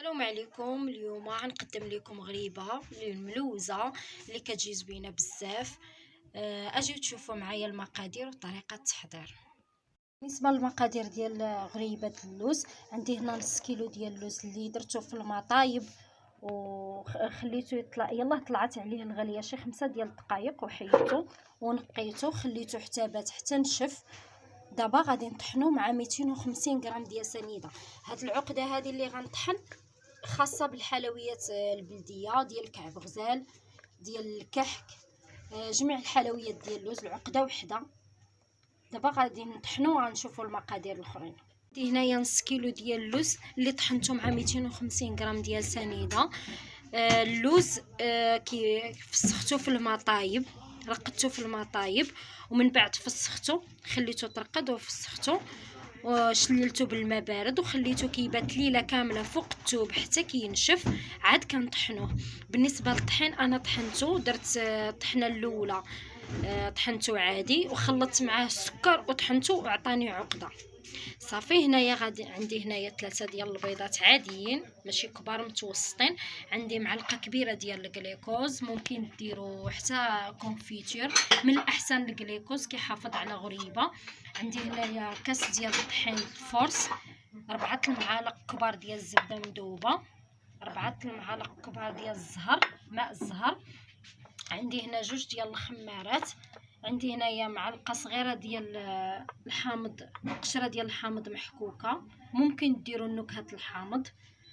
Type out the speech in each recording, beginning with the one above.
السلام عليكم. اليوم غنقدم لكم غريبه الملوزه اللي كتجي زوينه بزاف. اجيو تشوفوا معايا المقادير وطريقه التحضير. بالنسبه للمقادير ديال غريبه اللوز، عندي هنا نص كيلو ديال اللوز اللي درته في الماء طايب وخليته يطلع. يلا طلعت عليه الغليه شي 5 ديال الدقائق وحيدته ونقيته خليته حتى بات حتى نشف. دابا غادي نطحنو مع 250 غرام ديال سنيده. هاد العقده هذه اللي غنطحن خاصه بالحلويات البلديه ديال كعب غزال ديال الكحك، جميع الحلويات ديال اللوز العقده وحده. دابا غادي نطحنو وغنشوفوا المقادير الاخرين. عندي هنايا نص كيلو ديال اللوز اللي طحنته مع 250 غرام ديال سنيده. اللوز كي فسختو في الماء طايب، رقدته في الماء طايب ومن بعد فسختو خليته ترقد وفسختو وشللته بالماء بارد وخليته كيبات ليله كامله فوق الثوب حتى كينشف. عاد كنطحنوه. بالنسبه للطحين انا طحنته، درت الطحنه الاولى طحنته عادي وخلطت معاه السكر وطحنته وعطاني عقده صافي. هنايا غادي عندي هنايا 3 ديال البيضات عاديين ماشي كبار متوسطين. عندي معلقه كبيره ديال الجليكوز، ممكن ديروا حتى كونفيتور، من الاحسن الجليكوز كيحافظ على غريبه. عندي هنايا كاس ديال الطحين فورس، 4 المعالق كبار ديال الزبده مذوبه، 4 المعالق كبار ديال الزهر ماء الزهر. عندي هنا 2 ديال الخمارات. عندي هنايا معلقه صغيره ديال الحامض، قشره ديال الحامض محكوكه، ممكن ديروا نكهه الحامض.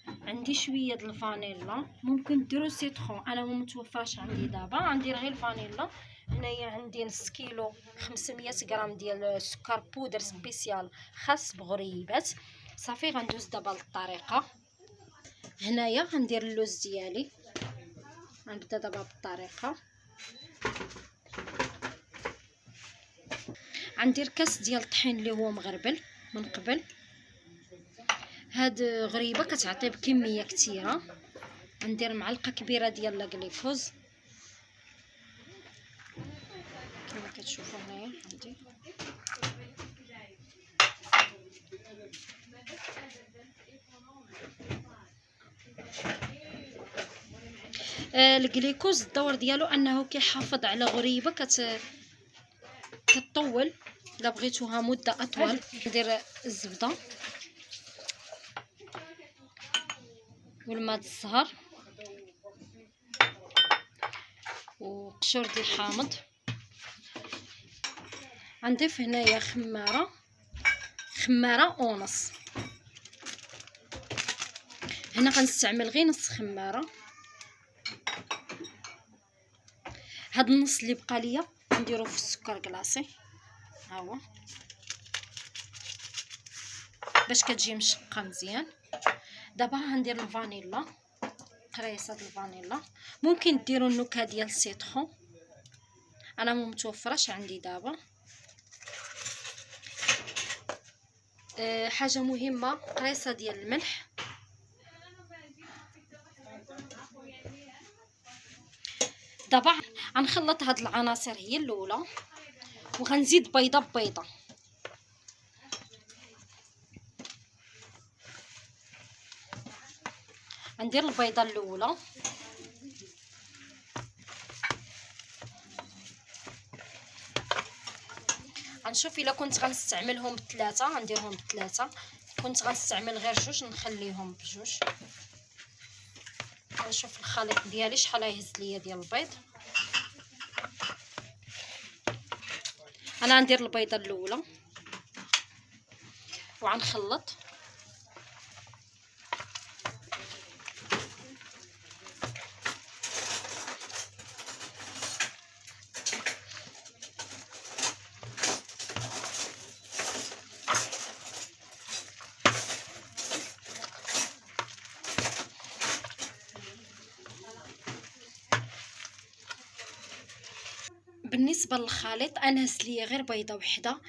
عندي شويه د الفانيلا، ممكن ديروا سيترون، انا ما متوفرش عندي دابا، غندير غير الفانيلا. هنايا عندي نص كيلو 500 غرام ديال السكر بودر سبيسيال خاص بغريبات. صافي غندوز دابا للطريقه. هنايا غندير اللوز ديالي، غنبدا دابا بالطريقه. غندير كاس ديال الطحين اللي هو مغربل من قبل. هاد غريبه كتعطي بكميه كثيره. غندير معلقه كبيره ديال لاكليكوز كما كتشوفوا هنايا. عندي الجليكوز الدور ديالو انه كيحافظ على غريبه كتطول الا بغيتوها مده اطول. ندير الزبده والماء الزهر وقشور ديال الحامض. غنضيف هنايا خماره ونص. هنا غنستعمل غير نص خماره. هاد النص اللي بقى ليا نديرو في السكر كلاصي، ها هو باش كتجي مشقه مزيان. دابا غندير الفانيلا، قريصه الفانيلا، ممكن ديروا النكهه ديال السيترون، انا ما متوفرش عندي دابا. حاجه مهمه، قريصه ديال الملح. دابا غنخلط هاد العناصر هي الاولى وغنزيد بيضه ببيضه. غندير البيضه الاولى، غنشوف الا كنت غنستعملهم ب3 غنديرهم ب3، كنت غنستعمل غير 2 نخليهم ب2. غنشوف الخليط ديالي شحال يهز ليا ديال البيض. انا غندير البيضه الاولى وغنخلط. بالنسبه للخليط انا هز ليا غير بيضه وحده.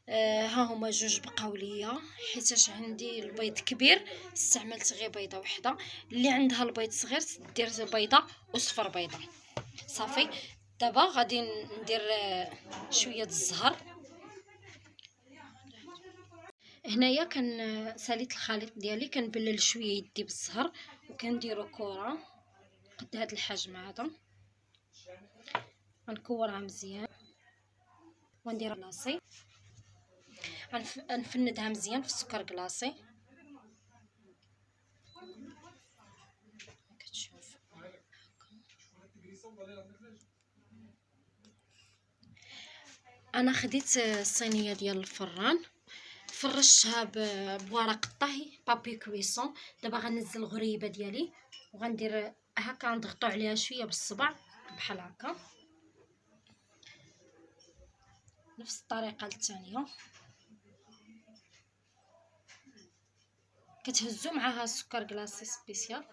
ها هما 2 بقاو ليا حيتاش عندي البيض كبير استعملت غير بيضه وحده. اللي عندها البيض صغير دير بيضه وصفر بيضه. صافي. دابا غادي ندير شويه الزهر. هنايا ساليت الخليط ديالي، كنبلل شويه يدي بالزهر وكنديرو كره قد هذا الحجم هذا، غنكورها مزيان وندير كلاصي، غنفندها مزيان في السكر كلاصي كتشوف. انا خديت الصينيه ديال الفران، فرشتها بورق الطهي بابي كويسون. دابا غنزل الغريبه ديالي وغندير هكا، نضغطو عليها شويه بالصبع بحال هكا، نفس الطريقه الثانيه. كتهزو معاها السكر كلاصي سبيسيال،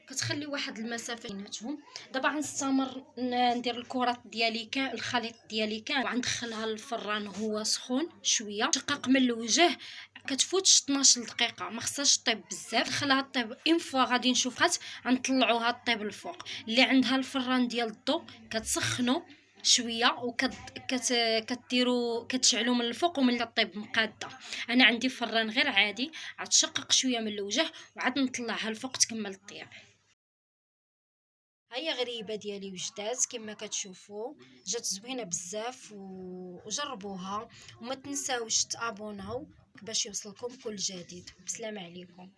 كتخلي واحد المسافه بيناتهم. دابا غنستمر ندير الكرات ديالي الخليط ديالي كامل وغندخلها للفران هو سخون شويه، شقق من الوجه. كتفوتش 12 دقيقه، ما خصهاش طيب بزاف، خليها طيب اون فوا غادي نشوفها غنطلعوها طيب الفوق. اللي عندها الفران ديال الضو كتسخنو شويه كتديروا كتشعلوا من الفوق ومن الطيب مقاده. انا عندي فران غير عادي، عاد تشقق شويه من الوجه وعاد نطلعها الفوق تكمل الطياب. هيا غريبه ديالي وجدات كما كتشوفوا، جات زوينه بزاف وجربوها، وما تنساوش تابوناو باش يوصلكم كل جديد. بسلام عليكم.